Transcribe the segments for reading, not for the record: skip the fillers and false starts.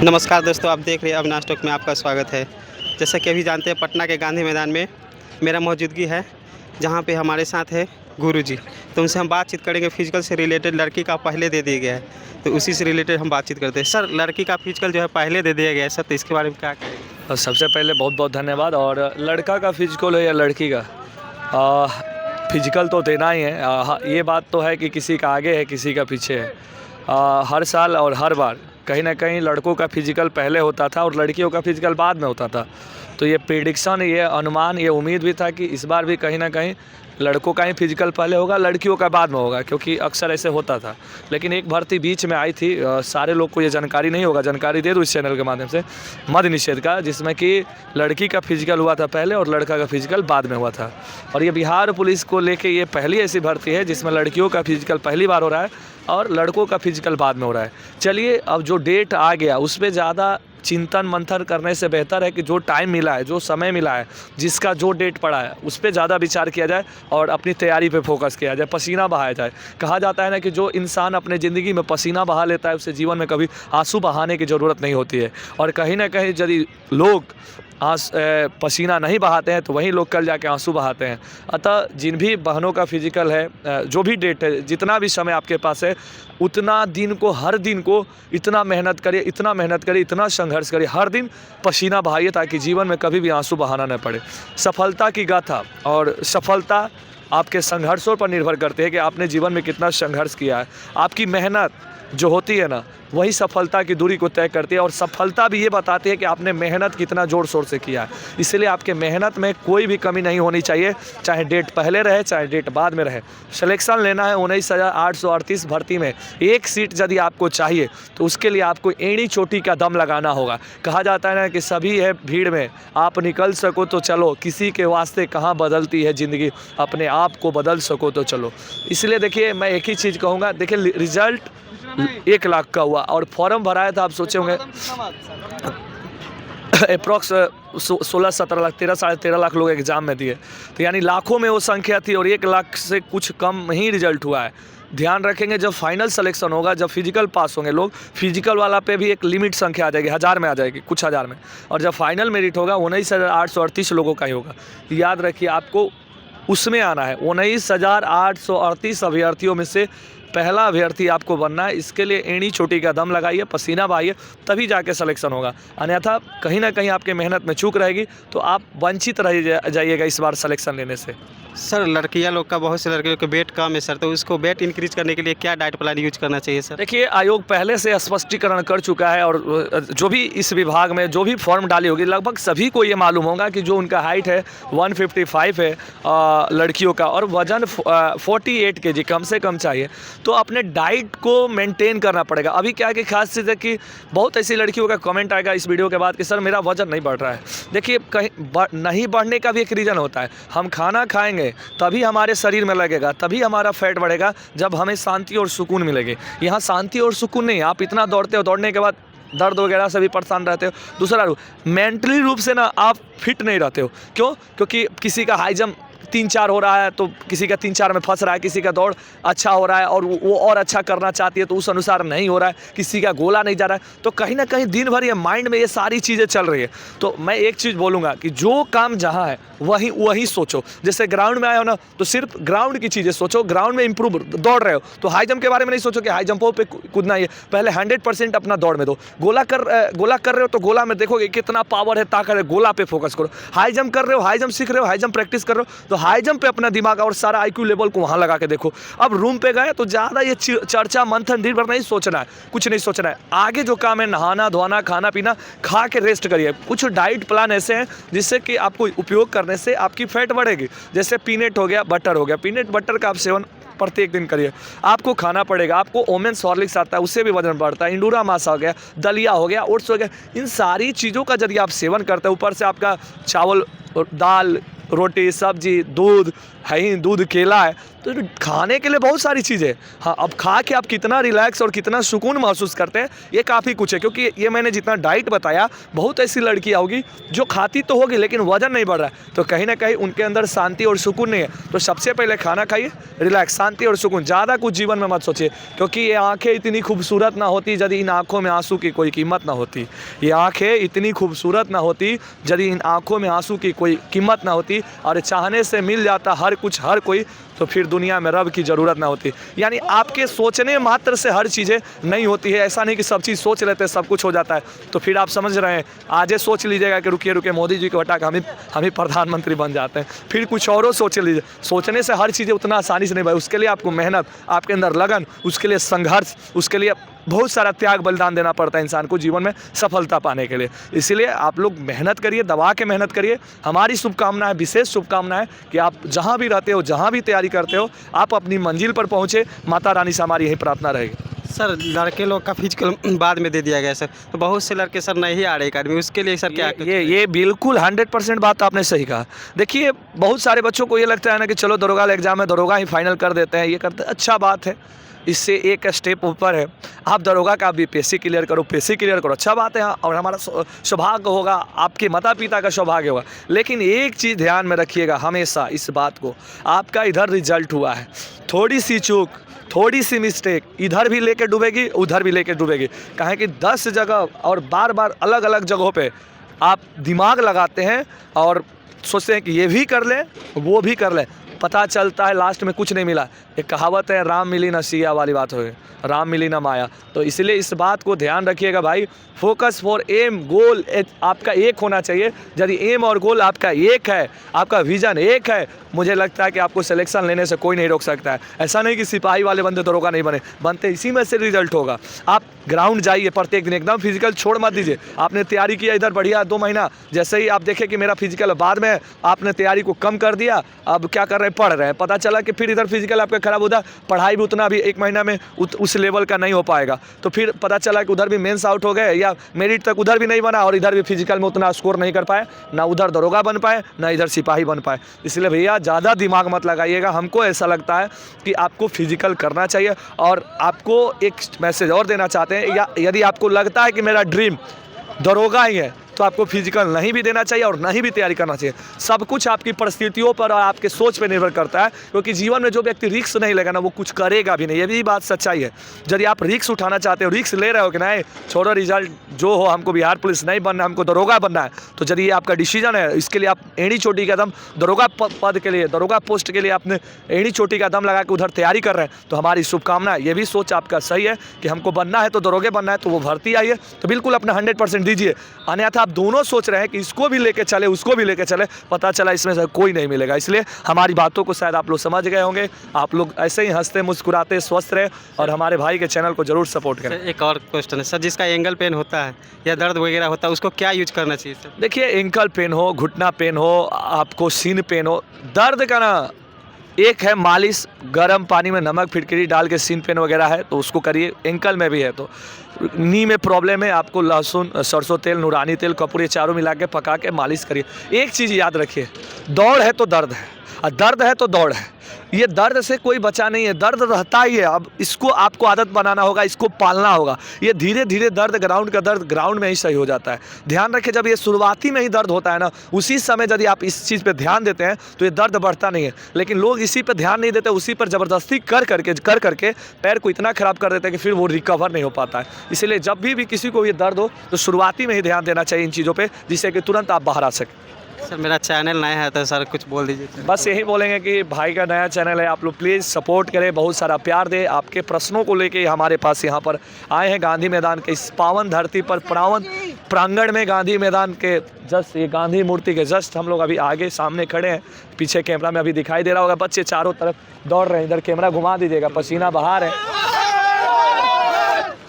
नमस्कार दोस्तों, आप देख रहे हैं अविनाश टॉक में आपका स्वागत है। जैसा कि अभी जानते हैं, पटना के गांधी मैदान में मेरा मौजूदगी है, जहां पे हमारे साथ है गुरुजी। तो उनसे हम बातचीत करेंगे फिजिकल से रिलेटेड। लड़की का पहले दे दिया गया है, तो उसी से रिलेटेड हम बातचीत करते हैं। सर, लड़की का फिजिकल जो है पहले दे दिया गया है सर, तो इसके बारे में क्या कहेंगे? सबसे पहले बहुत बहुत धन्यवाद। और लड़का का फिजिकल है या लड़की का फिजिकल तो देना ही है। ये बात तो है कि किसी का आगे है, किसी का पीछे है। हर साल और हर बार कहीं ना कहीं लड़कों का फिजिकल पहले होता था और लड़कियों का फिजिकल बाद में होता था। तो ये प्रेडिक्शन, ये अनुमान, ये उम्मीद भी था कि इस बार भी कहीं ना कहीं लड़कों का ही फिजिकल पहले होगा, लड़कियों का बाद में होगा, क्योंकि अक्सर ऐसे होता था। लेकिन एक भर्ती बीच में आई थी, सारे लोग को ये जानकारी नहीं होगा, जानकारी दे दूँ इस चैनल के माध्यम से, मद्य निषेध का, जिसमें कि लड़की का फिजिकल हुआ था पहले और लड़का का फिजिकल बाद में हुआ था। और ये बिहार पुलिस को लेके ये पहली ऐसी भर्ती है जिसमें लड़कियों का फिजिकल पहली बार हो रहा है और लड़कों का फिजिकल बाद में हो रहा है। चलिए, अब जो डेट आ गया उस पर ज़्यादा चिंतन मंथन करने से बेहतर है कि जो टाइम मिला है, जो समय मिला है, जिसका जो डेट पड़ा है, उस पर ज़्यादा विचार किया जाए और अपनी तैयारी पे फोकस किया जाए, पसीना बहाया जाए। कहा जाता है ना कि जो इंसान अपने ज़िंदगी में पसीना बहा लेता है उसे जीवन में कभी आंसू बहाने की ज़रूरत नहीं होती है। और कहीं ना कहीं यदि लोग पसीना नहीं बहाते हैं तो वहीं लोग कल जाके आंसू बहाते हैं। अतः जिन भी बहनों का फिजिकल है, जो भी डेट है, जितना भी समय आपके पास है, उतना दिन को, हर दिन को इतना मेहनत करिए, इतना मेहनत करिए, इतना संघर्ष करिए, हर दिन पसीना बहाइए, ताकि जीवन में कभी भी आंसू बहाना न पड़े। सफलता की गाथा और सफलता आपके संघर्षों पर निर्भर करती है कि आपने जीवन में कितना संघर्ष किया है। आपकी मेहनत जो होती है ना, वही सफलता की दूरी को तय करती है। और सफलता भी ये बताती है कि आपने मेहनत कितना ज़ोर शोर से किया है। इसलिए आपके मेहनत में कोई भी कमी नहीं होनी चाहिए, चाहे डेट पहले रहे चाहे डेट बाद में रहे। सिलेक्शन लेना है 19,838 भर्ती में, एक सीट यदि आपको चाहिए तो उसके लिए आपको एड़ी चोटी का दम लगाना होगा। कहा जाता है ना कि सभी है भीड़ में, आप निकल सको तो चलो, किसी के वास्ते कहाँ बदलती है ज़िंदगी, अपने आप को बदल सको तो चलो। इसलिए देखिए, मैं एक ही चीज़ कहूँगा, देखिए रिजल्ट 1 लाख का हुआ और फॉर्म भराया था, आप सोचे होंगे अप्रॉक्स 16-17 लाख, 13-13.5 लाख लोग एग्ज़ाम में दिए। तो यानी लाखों में वो संख्या थी और 1 लाख से कुछ कम ही रिजल्ट हुआ है। ध्यान रखेंगे, जब फाइनल सिलेक्शन होगा, जब फिजिकल पास होंगे लोग, फिजिकल वाला पे भी एक लिमिट संख्या आ जाएगी, 1000 में आ जाएगी, कुछ हज़ार में। और जब फाइनल मेरिट होगा 19,838 लोगों का ही होगा। याद रखिए, आपको उसमें आना है। 19,838 अभ्यर्थियों में से पहला अभ्यर्थी आपको बनना है। इसके लिए एड़ी चोटी का दम लगाइए, पसीना बहाइए, तभी जाके सिलेक्शन होगा। अन्यथा कहीं ना कहीं आपके मेहनत में चूक रहेगी तो आप वंचित रह जाइएगा इस बार सिलेक्शन लेने से। सर, लड़कियां लोग का, बहुत से लड़कियों के वेट कम है सर, तो उसको वेट इंक्रीज करने के लिए क्या डाइट प्लान यूज करना चाहिए सर? देखिए, आयोग पहले से स्पष्टीकरण कर चुका है और जो भी इस विभाग में जो भी फॉर्म डाली होगी, लगभग सभी को ये मालूम होगा कि जो उनका हाइट है 155 है लड़कियों का, और वजन 48 kg कम से कम चाहिए, तो अपने डाइट को मेंटेन करना पड़ेगा। अभी क्या है कि खास चीज़ है कि बहुत ऐसी लड़कियों का कमेंट आएगा इस वीडियो के बाद कि सर मेरा वजन नहीं बढ़ रहा है। देखिए, कहीं नहीं बढ़ने का भी एक रीज़न होता है। हम खाना खाएंगे तभी हमारे शरीर में लगेगा, तभी हमारा फैट बढ़ेगा, जब हमें शांति और सुकून मिलेगी। यहाँ शांति और सुकून नहीं, आप इतना दौड़ते हो, दौड़ने के बाद दर्द वगैरह से भी परेशान रहते हो। दूसरा मेंटली रूप से ना आप फिट नहीं रहते हो। क्यों? क्योंकि किसी का हाई जंप 3-4 हो रहा है तो किसी का 3-4 में फंस रहा है, किसी का दौड़ अच्छा हो रहा है और वो और अच्छा करना चाहती है तो उस अनुसार नहीं हो रहा है, किसी का गोला नहीं जा रहा है। तो कहीं ना कहीं दिन भर ये माइंड में ये सारी चीज़ें चल रही है। तो मैं एक चीज़ बोलूँगा कि जो काम जहाँ है वही सोचो। जैसे ग्राउंड में आए हो ना, तो सिर्फ ग्राउंड की चीज़ें सोचो। ग्राउंड में इंप्रूव, दौड़ रहे हो तो हाई जंप के बारे में नहीं सोचो कि हाई जंपों पे कूदना है। पहले 100% अपना दौड़ में दो। गोला कर रहे हो तो गोला में देखोगे कितना पावर है, ताकत है, गोला पे फोकस करो। हाई जंप कर रहे हो, हाई जंप सीख रहे हो, हाई जंप प्रैक्टिस कर रहे हो, तो हाई जंप पे अपना दिमाग और सारा आईक्यू लेवल को वहाँ लगा के देखो। अब रूम पे गए तो ज़्यादा ये चर्चा मंथन दिन भर नहीं सोचना है, कुछ नहीं सोचना है। आगे जो काम है, नहाना धोना, खाना पीना, खा के रेस्ट करिए। कुछ डाइट प्लान ऐसे हैं जिससे कि आपको उपयोग करने से आपकी फैट बढ़ेगी। जैसे पीनट हो गया, बटर हो गया, पीनट बटर का आप सेवन प्रत्येक दिन करिए। आपको खाना पड़ेगा, आपको ओमेंस हॉर्लिक्स आता है, उससे भी वजन बढ़ता है। इंडूरा मासा हो गया, दलिया हो गया, ओट्स हो गया, इन सारी चीज़ों का यदि आप सेवन करते हैं, ऊपर से आपका चावल, दाल, रोटी, सब्जी, दूध, है ही दूध केला है, तो खाने के लिए बहुत सारी चीज़ें हैं। हाँ, अब खा के आप कितना रिलैक्स और कितना सुकून महसूस करते हैं ये काफ़ी कुछ है, क्योंकि ये मैंने जितना डाइट बताया, बहुत ऐसी लड़कियाँ होगी जो खाती तो होगी लेकिन वजन नहीं बढ़ रहा है, तो कहीं ना कहीं उनके अंदर शांति और सुकून नहीं है। तो सबसे पहले खाना खाइए, रिलैक्स, शांति और सुकून। ज़्यादा कुछ जीवन में मत सोचिए, क्योंकि ये आँखें इतनी खूबसूरत ना होती यदि इन आँखों में आंसू की कोई कीमत ना होती। ये आँखें इतनी खूबसूरत ना होती यदि इन आँखों में आंसू की कोई कीमत ना होती, और चाहने से मिल जाता हर कुछ हर कोई, तो फिर दुनिया में रब की ज़रूरत ना होती। यानी आपके सोचने मात्र से हर चीज़ें नहीं होती है। ऐसा नहीं कि सब चीज़ सोच लेते हैं सब कुछ हो जाता है। तो फिर आप समझ रहे हैं, आज ये सोच लीजिएगा कि रुकिए रुकिए मोदी जी को हटा के हम ही प्रधानमंत्री बन जाते हैं, फिर कुछ और सोच लीजिए। सोचने से हर चीज़ें उतना आसानी से नहीं भाई, उसके लिए आपको मेहनत, आपके अंदर लगन, उसके लिए संघर्ष, उसके लिए बहुत सारा त्याग बलिदान देना पड़ता है इंसान को जीवन में सफलता पाने के लिए। इसीलिए आप लोग मेहनत करिए, दबा के मेहनत करिए। हमारी शुभकामना है, विशेष शुभकामना है कि आप जहाँ भी रहते हो, जहाँ भी तैयारी करते हो, आप अपनी मंजिल पर पहुँचे। माता रानी से हमारी यही प्रार्थना रहेगी। सर लड़के लोग का फिजिकल बाद में दे दिया गया सर, तो बहुत से लड़के सर नहीं आ रहे अकेडमी, उसके लिए सर क्या ये बिल्कुल 100% बात आपने सही कहा। देखिए बहुत सारे बच्चों को ये लगता है ना कि चलो दरोगा एग्जाम है, दरोगा ही फाइनल कर देते हैं, ये करते हैं, अच्छा बात है, इससे एक स्टेप ऊपर है। आप दरोगा का भी पीएससी क्लियर करो, पीएससी क्लियर करो, अच्छा बात है, और हमारा सौभाग्य होगा, आपके माता पिता का सौभाग्य होगा। लेकिन एक चीज़ ध्यान में रखिएगा हमेशा इस बात को, आपका इधर रिजल्ट हुआ है, थोड़ी सी चूक, थोड़ी सी मिस्टेक इधर भी लेके डूबेगी, उधर भी लेके डूबेगी। कहें कि 10 जगह और बार बार अलग अलग जगहों पे आप दिमाग लगाते हैं और सोचते हैं कि ये भी कर लें वो भी कर लें, पता चलता है लास्ट में कुछ नहीं मिला। एक कहावत है, राम मिली ना सिया वाली बात हो, राम मिली ना माया। तो इसलिए इस बात को ध्यान रखिएगा भाई, फोकस फॉर एम, गोल आपका एक होना चाहिए। यदि एम और गोल आपका एक है, आपका विजन एक है, मुझे लगता है कि आपको सिलेक्शन लेने से कोई नहीं रोक सकता है। ऐसा नहीं कि सिपाही वाले बंदे दरोगा नहीं बनते इसी में से रिजल्ट होगा। आप ग्राउंड जाइए प्रत्येक दिन, एकदम फिजिकल छोड़ मत दीजिए। आपने तैयारी किया इधर बढ़िया 2 महीना, जैसे ही आप देखें कि मेरा फिजिकल बाद में, आपने तैयारी को कम कर दिया, अब क्या कर रहे हैं, पढ़ रहे हैं, पता चला कि फिर इधर फिजिकल आपका खराब होता, पढ़ाई भी उतना भी 1 महीना में उस लेवल का नहीं हो पाएगा। तो फिर पता चला कि उधर भी मेंस आउट हो गए, या मेरिट तक उधर भी नहीं बना, और इधर भी फिजिकल में उतना स्कोर नहीं कर पाए, ना उधर दरोगा बन पाए ना इधर सिपाही बन पाए। इसलिए भैया ज़्यादा दिमाग मत लगाइएगा। हमको ऐसा लगता है कि आपको फिजिकल करना चाहिए। और आपको एक मैसेज और देना चाहते हैं, या यदि आपको लगता है कि मेरा ड्रीम दरोगा ही है, तो आपको फिजिकल नहीं भी देना चाहिए और नहीं भी तैयारी करना चाहिए। सब कुछ आपकी परिस्थितियों पर और आपके सोच पर निर्भर करता है, क्योंकि जीवन में जो व्यक्ति रिस्क नहीं लेगा ना वो कुछ करेगा भी नहीं, ये भी बात सच्चाई है। यदि आप रिस्क उठाना चाहते हो, रिस्क ले रहे हो कि नहीं, छोड़ो रिजल्ट जो हो, हमको बिहार पुलिस नहीं बनना, हमको दरोगा बनना है, तो यदि ये आपका डिसीजन है, इसके लिए आप एड़ी चोटी का दम दरोगा पद के लिए, दरोगा पोस्ट के लिए आपने एड़ी चोटी का दम लगा के उधर तैयारी कर रहे हैं, तो हमारी शुभकामना। ये भी सोच आपका सही है कि हमको बनना है तो दरोगे बनना है, तो वो भर्ती आई है, तो बिल्कुल अपना 100% दीजिए। अन्यथा आप दोनों सोच रहे हैं कि इसको भी लेके चले उसको भी लेके चले, पता चला इसमें से कोई नहीं मिलेगा। इसलिए हमारी बातों को शायद आप लोग समझ गए होंगे। आप लोग ऐसे ही हंसते मुस्कुराते स्वस्थ रहे और हमारे भाई के चैनल को जरूर सपोर्ट करें। एक और क्वेश्चन है सर, जिसका एंगल पेन होता है या दर्द वगैरह होता है, उसको क्या यूज करना चाहिए सर? देखिए, एंकल पेन हो, घुटना पेन हो, आपको सीन पेन हो, दर्द का ना एक है मालिश, गर्म पानी में नमक फिटकरी डाल के सीन पेन वगैरह है तो उसको करिए। एंकल में भी है तो, नी में प्रॉब्लम है, आपको लहसुन, सरसों तेल, नूरानी तेल, कपूर, ये चारों मिला के पका के मालिश करिए। एक चीज़ याद रखिए, दौड़ है तो दर्द है, और दर्द है तो दौड़ है। ये दर्द से कोई बचा नहीं है, दर्द रहता ही है। अब इसको आपको आदत बनाना होगा, इसको पालना होगा। ये धीरे धीरे दर्द, ग्राउंड का दर्द ग्राउंड में ही सही हो जाता है। ध्यान रखिए, जब ये शुरुआती में ही दर्द होता है ना, उसी समय यदि आप इस चीज़ पे ध्यान देते हैं तो ये दर्द बढ़ता नहीं है। लेकिन लोग इसी पे ध्यान नहीं देते, उसी पर ज़बरदस्ती कर करके पैर को इतना ख़राब कर देते हैं कि फिर वो रिकवर नहीं हो पाता है। इसलिए जब भी किसी को ये दर्द हो तो शुरुआती में ही ध्यान देना चाहिए इन चीज़ों पर, जिससे कि तुरंत आप बाहर आ सकें। सर मेरा चैनल नया है तो सर कुछ बोल दीजिए। बस यही बोलेंगे कि भाई का नया चैनल है, आप लोग प्लीज़ सपोर्ट करें, बहुत सारा प्यार दें। आपके प्रश्नों को लेके हमारे पास यहाँ पर आए हैं गांधी मैदान के इस पावन धरती पर, पावन प्रांगण में, गांधी मैदान के जस्ट, ये गांधी मूर्ति के जस्ट हम लोग अभी आगे सामने खड़े हैं। पीछे कैमरा में अभी दिखाई दे रहा होगा, बच्चे चारों तरफ दौड़ रहे हैं। इधर कैमरा घुमा दीजिएगा, पसीना बहा रहे हैं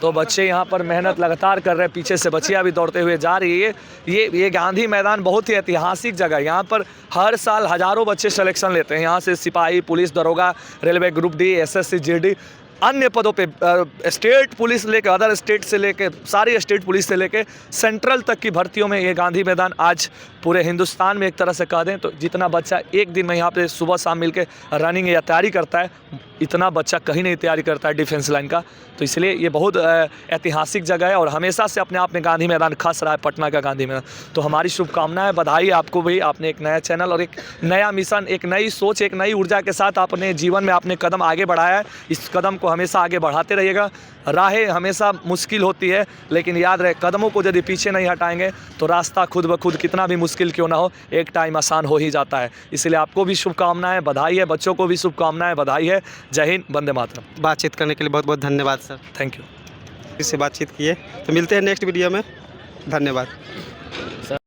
तो बच्चे यहाँ पर मेहनत लगातार कर रहे हैं। पीछे से बच्चियाँ भी दौड़ते हुए जा रही है। ये गांधी मैदान बहुत ही ऐतिहासिक जगह है। यहाँ पर हर साल हज़ारों बच्चे सिलेक्शन लेते हैं। यहाँ से सिपाही, पुलिस, दरोगा, railway group D, SSC, GD, अन्य पदों पे स्टेट पुलिस लेके, अदर स्टेट से लेके, सारी स्टेट पुलिस से लेके सेंट्रल तक की भर्तियों में ये गांधी मैदान आज पूरे हिंदुस्तान में एक तरह से कह दें तो जितना बच्चा एक दिन में यहाँ पे सुबह शाम मिल के रनिंग या तैयारी करता है, इतना बच्चा कहीं नहीं तैयारी करता है डिफेंस लाइन का। तो इसलिए ये बहुत ऐतिहासिक जगह है और हमेशा से अपने आप में गांधी मैदान खास रहा है, पटना का गांधी मैदान। तो हमारी शुभकामनाएं, बधाई आपको भी, आपने एक नया चैनल और एक नया मिशन, एक नई सोच, एक नई ऊर्जा के साथ अपने जीवन में आपने कदम आगे बढ़ाया है। इस कदम को हमेशा आगे बढ़ाते रहिएगा। राहें हमेशा मुश्किल होती है, लेकिन याद रहे कदमों को यदि पीछे नहीं हटाएंगे तो रास्ता खुद ब खुद कितना भी मुश्किल क्यों ना हो, एक टाइम आसान हो ही जाता है। इसलिए आपको भी शुभकामनाएं, बधाई है, बच्चों को भी शुभकामनाएं, बधाई है। जय हिंद, वंदे मातरम। बातचीत करने के लिए बहुत बहुत धन्यवाद सर। Thank you. इससे बातचीत किए तो मिलते हैं नेक्स्ट वीडियो में। धन्यवाद।